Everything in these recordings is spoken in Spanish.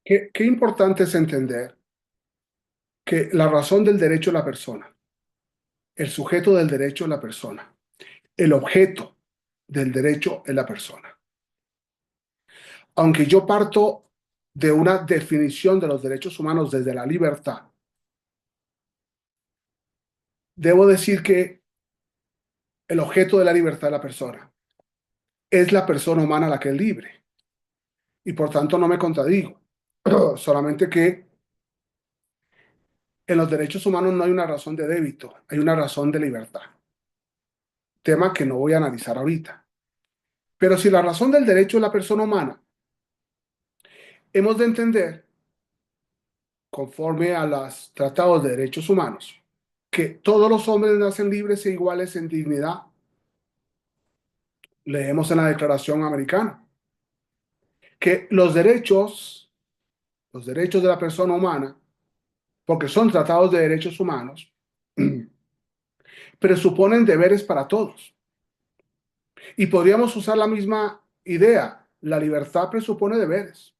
Qué importante es entender que la razón del derecho es la persona, el sujeto del derecho es la persona, el objeto del derecho es la persona. Aunque yo parto de una definición de los derechos humanos desde la libertad, debo decir que el objeto de la libertad es la persona. Es la persona humana la que es libre y por tanto no me contradigo. Solamente que en los derechos humanos no hay una razón de débito, hay una razón de libertad. Tema que no voy a analizar ahorita. Pero si la razón del derecho es la persona humana, hemos de entender, conforme a los tratados de derechos humanos, que todos los hombres nacen libres e iguales en dignidad. Leemos en la Declaración Americana que los derechos de la persona humana, porque son tratados de derechos humanos, presuponen deberes para todos. Y podríamos usar la misma idea. La libertad presupone deberes.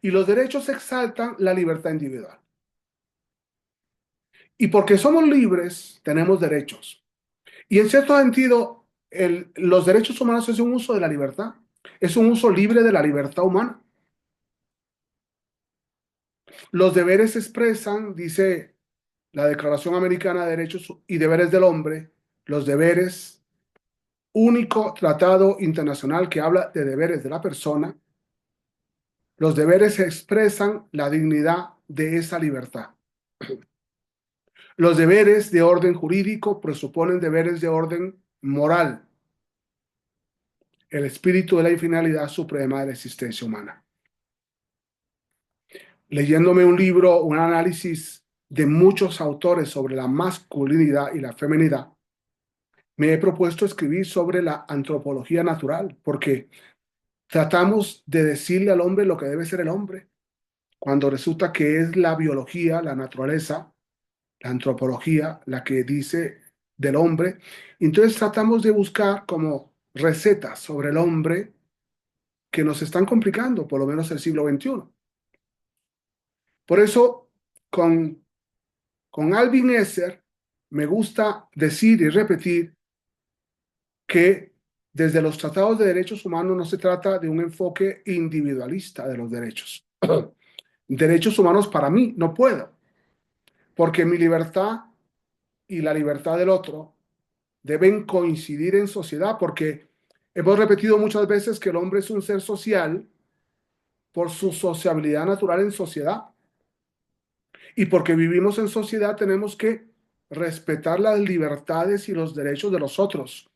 Y los derechos exaltan la libertad individual. Y porque somos libres, tenemos derechos. Y en cierto sentido, los derechos humanos es un uso de la libertad. Es un uso libre de la libertad humana. Los deberes se expresan, dice la Declaración Americana de Derechos y Deberes del Hombre, los deberes, único tratado internacional que habla de deberes de la persona. Los deberes expresan la dignidad de esa libertad. Los deberes de orden jurídico presuponen deberes de orden moral, el espíritu de la finalidad suprema de la existencia humana. Leyéndome un libro, un análisis de muchos autores sobre la masculinidad y la feminidad, me he propuesto escribir sobre la antropología natural, porque tratamos de decirle al hombre lo que debe ser el hombre, cuando resulta que es la biología, la naturaleza, la antropología, la que dice del hombre. Entonces tratamos de buscar como recetas sobre el hombre que nos están complicando, por lo menos el siglo XXI. Por eso, con Alvin Esser, me gusta decir y repetir que desde los tratados de derechos humanos no se trata de un enfoque individualista de los derechos. Derechos humanos para mí no puedo, porque mi libertad y la libertad del otro deben coincidir en sociedad, porque hemos repetido muchas veces que el hombre es un ser social por su sociabilidad natural en sociedad. Y porque vivimos en sociedad tenemos que respetar las libertades y los derechos de los otros,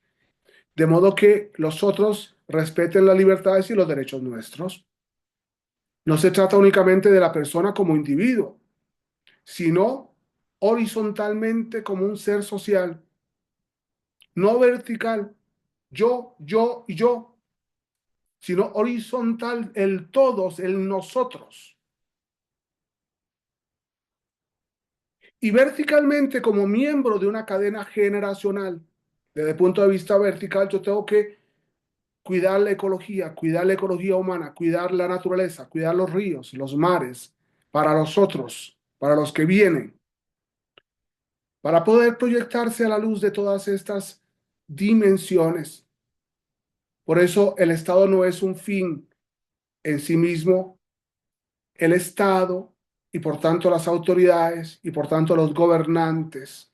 de modo que los otros respeten las libertades y los derechos nuestros. No se trata únicamente de la persona como individuo, sino horizontalmente como un ser social, no vertical, yo y yo, sino horizontal, el todos, el nosotros. Y verticalmente como miembro de una cadena generacional. Desde el punto de vista vertical, yo tengo que cuidar la ecología humana, cuidar la naturaleza, cuidar los ríos, los mares, para los otros, para los que vienen, para poder proyectarse a la luz de todas estas dimensiones. Por eso el Estado no es un fin en sí mismo. El Estado y por tanto las autoridades y por tanto los gobernantes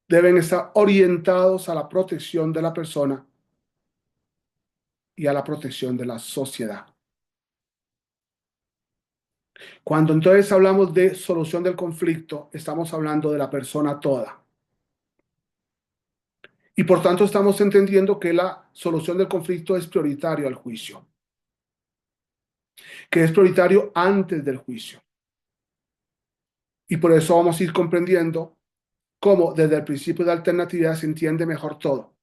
deben estar orientados a la protección de la persona y a la protección de la sociedad. Cuando entonces hablamos de solución del conflicto, estamos hablando de la persona toda. Y por tanto estamos entendiendo que la solución del conflicto es prioritario al juicio, que es prioritario antes del juicio. Y por eso vamos a ir comprendiendo cómo desde el principio de alternatividad se entiende mejor todo.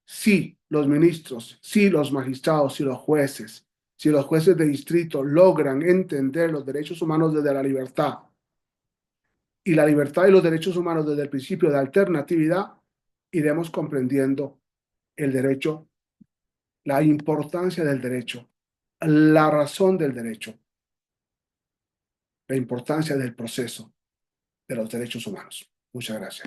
Si los ministros, si los magistrados, si los jueces de distrito logran entender los derechos humanos desde la libertad y la libertad y los derechos humanos desde el principio de alternatividad, iremos comprendiendo el derecho la importancia del derecho, la razón del derecho, la importancia del proceso de los derechos humanos. Muchas gracias.